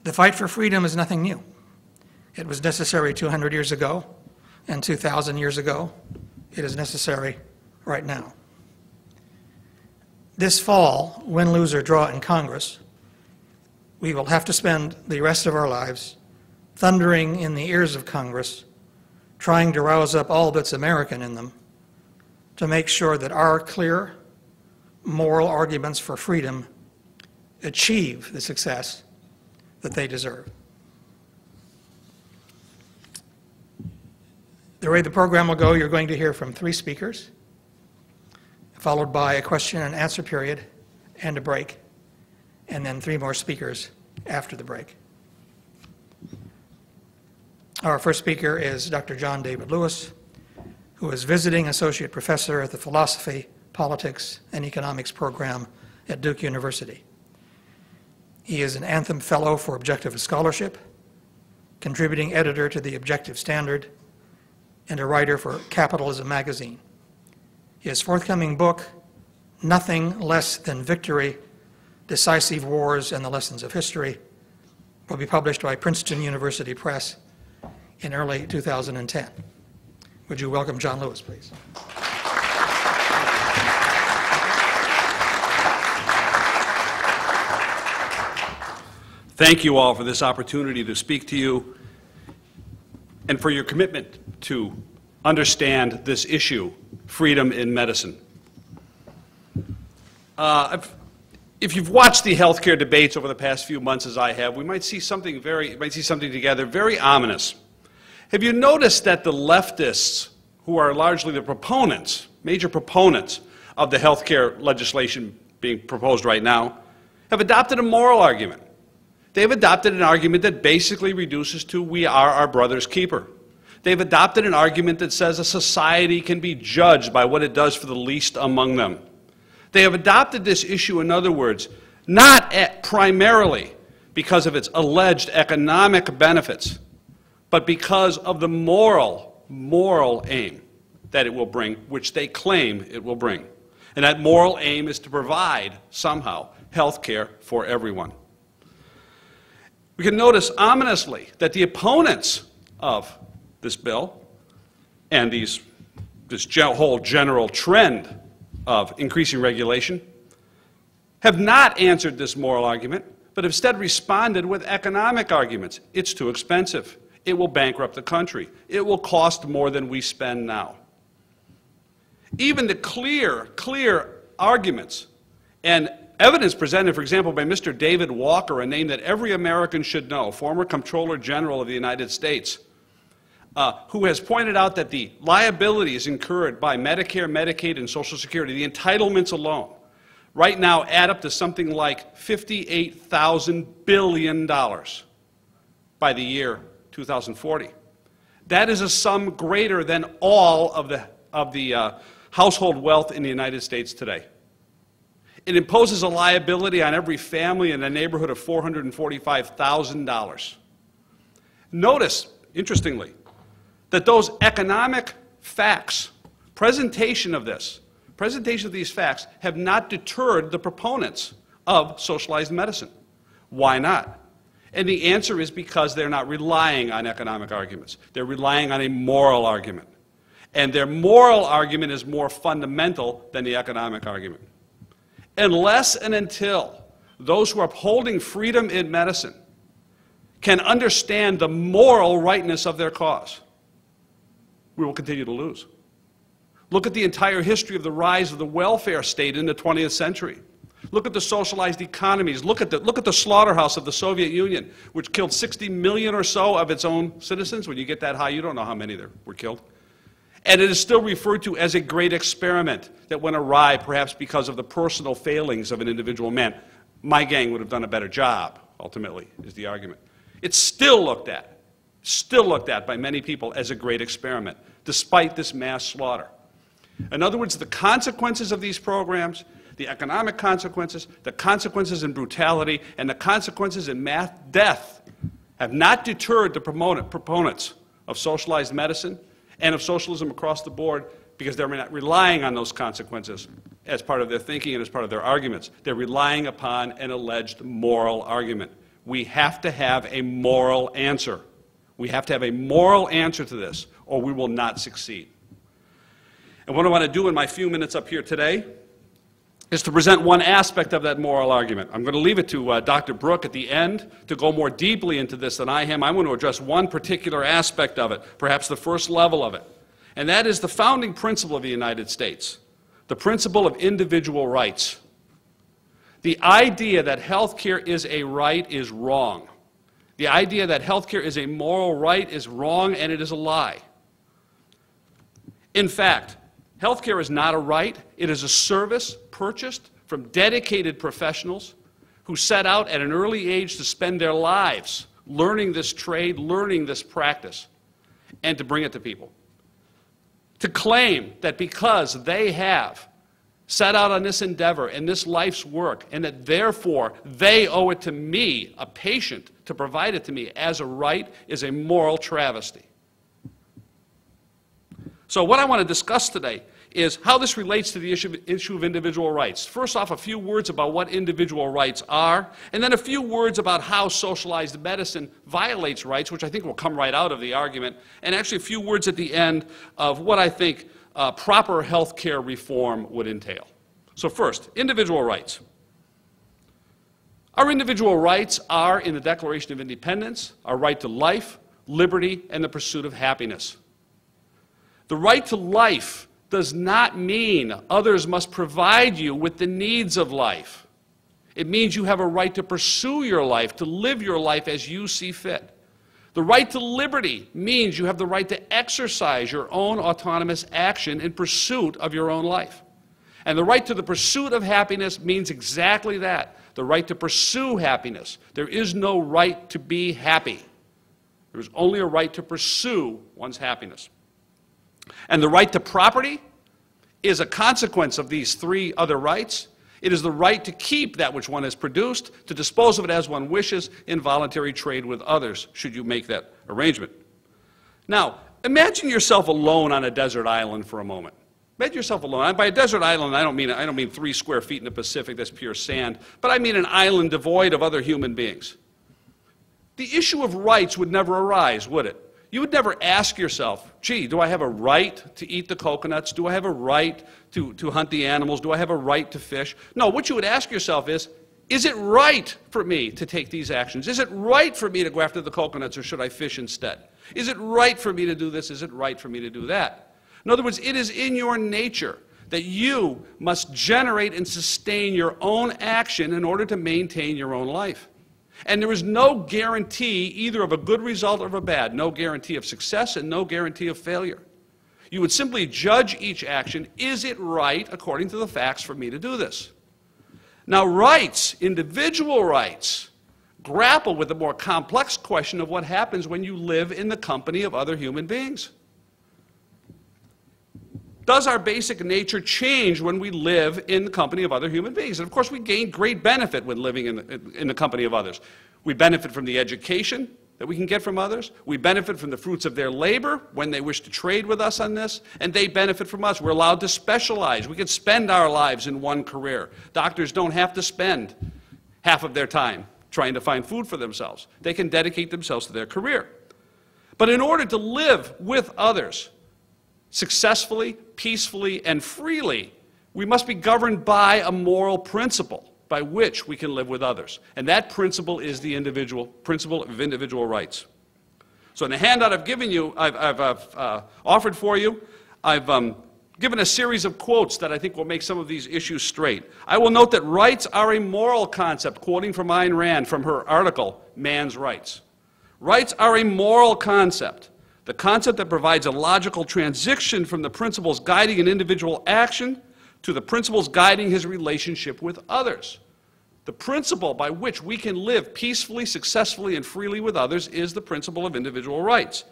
The fight for freedom is nothing new. It was necessary 200 years ago and 2,000 years ago. It is necessary right now. This fall, win, lose, or draw in Congress, we will have to spend the rest of our lives thundering in the ears of Congress, trying to rouse up all that's American in them to make sure that our clear moral arguments for freedom achieve the success that they deserve. The way the program will go, you're going to hear from 3 speakers, followed by a question and answer period and a break, and then 3 more speakers after the break. Our first speaker is Dr. John David Lewis, who is visiting associate professor at the Philosophy, Politics, and Economics program at Duke University. He is an Anthem Fellow for Objective Scholarship, contributing editor to the Objective Standard, and a writer for Capitalism magazine. His forthcoming book, Nothing Less Than Victory: Decisive Wars and the Lessons of History, will be published by Princeton University Press in early 2010. Would you welcome John Lewis, please? Thank you all for this opportunity to speak to you and for your commitment to understand this issue, freedom in medicine. If you've watched the healthcare debates over the past few months, as I have, we might see something together very ominous. Have you noticed that the leftists, who are largely the proponents, major proponents of the healthcare legislation being proposed right now, have adopted a moral argument? They've adopted an argument that basically reduces to we are our brother's keeper. They've adopted an argument that says a society can be judged by what it does for the least among them. They have adopted this issue, in other words, not primarily because of its alleged economic benefits, but because of the moral aim that it will bring, which they claim it will bring. And that moral aim is to provide, somehow, health care for everyone. We can notice ominously that the opponents of this bill and this whole general trend of increasing regulation have not answered this moral argument, but instead responded with economic arguments. It's too expensive. It will bankrupt the country. It will cost more than we spend now. Even the clear arguments and evidence presented, for example, by Mr. David Walker, a name that every American should know, former Comptroller General of the United States, who has pointed out that the liabilities incurred by Medicare, Medicaid, and Social Security, the entitlements alone, right now add up to something like $58,000 billion by the year 2040. That is a sum greater than all of the household wealth in the United States today. It imposes a liability on every family in a neighborhood of $445,000. Notice, interestingly, that those economic facts, presentation of these facts, have not deterred the proponents of socialized medicine. Why not? And the answer is because they're not relying on economic arguments. They're relying on a moral argument. And their moral argument is more fundamental than the economic argument. Unless and until those who are upholding freedom in medicine can understand the moral rightness of their cause, we will continue to lose. Look at the entire history of the rise of the welfare state in the 20th century. Look at the socialized economies. Look at the slaughterhouse of the Soviet Union, which killed 60 million or so of its own citizens. When you get that high, you don't know how many there were killed. And it is still referred to as a great experiment that went awry, perhaps because of the personal failings of an individual man. My gang would have done a better job, ultimately, is the argument. It's still looked at by many people as a great experiment, despite this mass slaughter. In other words, the consequences of these programs, the economic consequences, the consequences in brutality, and the consequences in mass death have not deterred the proponents of socialized medicine and of socialism across the board, because they're not relying on those consequences as part of their thinking and as part of their arguments. They're relying upon an alleged moral argument. we have to have a moral answer. We have to have a moral answer to this, or we will not succeed. And what I want to do in my few minutes up here today is to present one aspect of that moral argument. I'm going to leave it to Dr. Brooke at the end to go more deeply into this than I am. I want to address one particular aspect of it, perhaps the first level of it, and that is the founding principle of the United States, the principle of individual rights. The idea that health care is a right is wrong. The idea that health care is a moral right is wrong, and it is a lie. In fact, health care is not a right. It is a service purchased from dedicated professionals who set out at an early age to spend their lives learning this trade, learning this practice, and to bring it to people. To claim that because they have set out on this endeavor and this life's work, and that therefore they owe it to me, a patient, to provide it to me as a right, is a moral travesty. So what I want to discuss today is how this relates to the issue of individual rights. First off, a few words about what individual rights are, and then a few words about how socialized medicine violates rights, which I think will come right out of the argument, and actually a few words at the end of what I think proper health care reform would entail. So first, individual rights. Our individual rights are, in the Declaration of Independence, our right to life, liberty, and the pursuit of happiness. The right to life does not mean others must provide you with the needs of life. It means you have a right to pursue your life, to live your life as you see fit. The right to liberty means you have the right to exercise your own autonomous action in pursuit of your own life. And the right to the pursuit of happiness means exactly that, the right to pursue happiness. There is no right to be happy. There is only a right to pursue one's happiness. And the right to property is a consequence of these three other rights. It is the right to keep that which one has produced, to dispose of it as one wishes in voluntary trade with others, should you make that arrangement. Now, imagine yourself alone on a desert island for a moment. Imagine yourself alone. By a desert island, I don't mean 3 square feet in the Pacific, that's pure sand, but I mean an island devoid of other human beings. The issue of rights would never arise, would it? You would never ask yourself, gee, do I have a right to eat the coconuts? Do I have a right to hunt the animals? Do I have a right to fish? No, what you would ask yourself is it right for me to take these actions? Is it right for me to go after the coconuts, or should I fish instead? Is it right for me to do this? Is it right for me to do that? In other words, it is in your nature that you must generate and sustain your own action in order to maintain your own life. And there is no guarantee either of a good result or of a bad, no guarantee of success and no guarantee of failure. You would simply judge each action, is it right according to the facts for me to do this? Now rights, individual rights, grapple with the more complex question of what happens when you live in the company of other human beings. Does our basic nature change when we live in the company of other human beings? And of course, we gain great benefit when living in the company of others. We benefit from the education that we can get from others. We benefit from the fruits of their labor when they wish to trade with us on this, and they benefit from us. We're allowed to specialize. We can spend our lives in one career. Doctors don't have to spend half of their time trying to find food for themselves. They can dedicate themselves to their career. But in order to live with others successfully, peacefully, and freely, we must be governed by a moral principle by which we can live with others. And that principle is the principle of individual rights. So in the handout I've given you, I've offered for you, I've given a series of quotes that I think will make some of these issues straight. I will note that rights are a moral concept, quoting from Ayn Rand from her article, Man's Rights. Rights are a moral concept. The concept that provides a logical transition from the principles guiding an individual action to the principles guiding his relationship with others. The principle by which we can live peacefully, successfully, and freely with others is the principle of individual rights.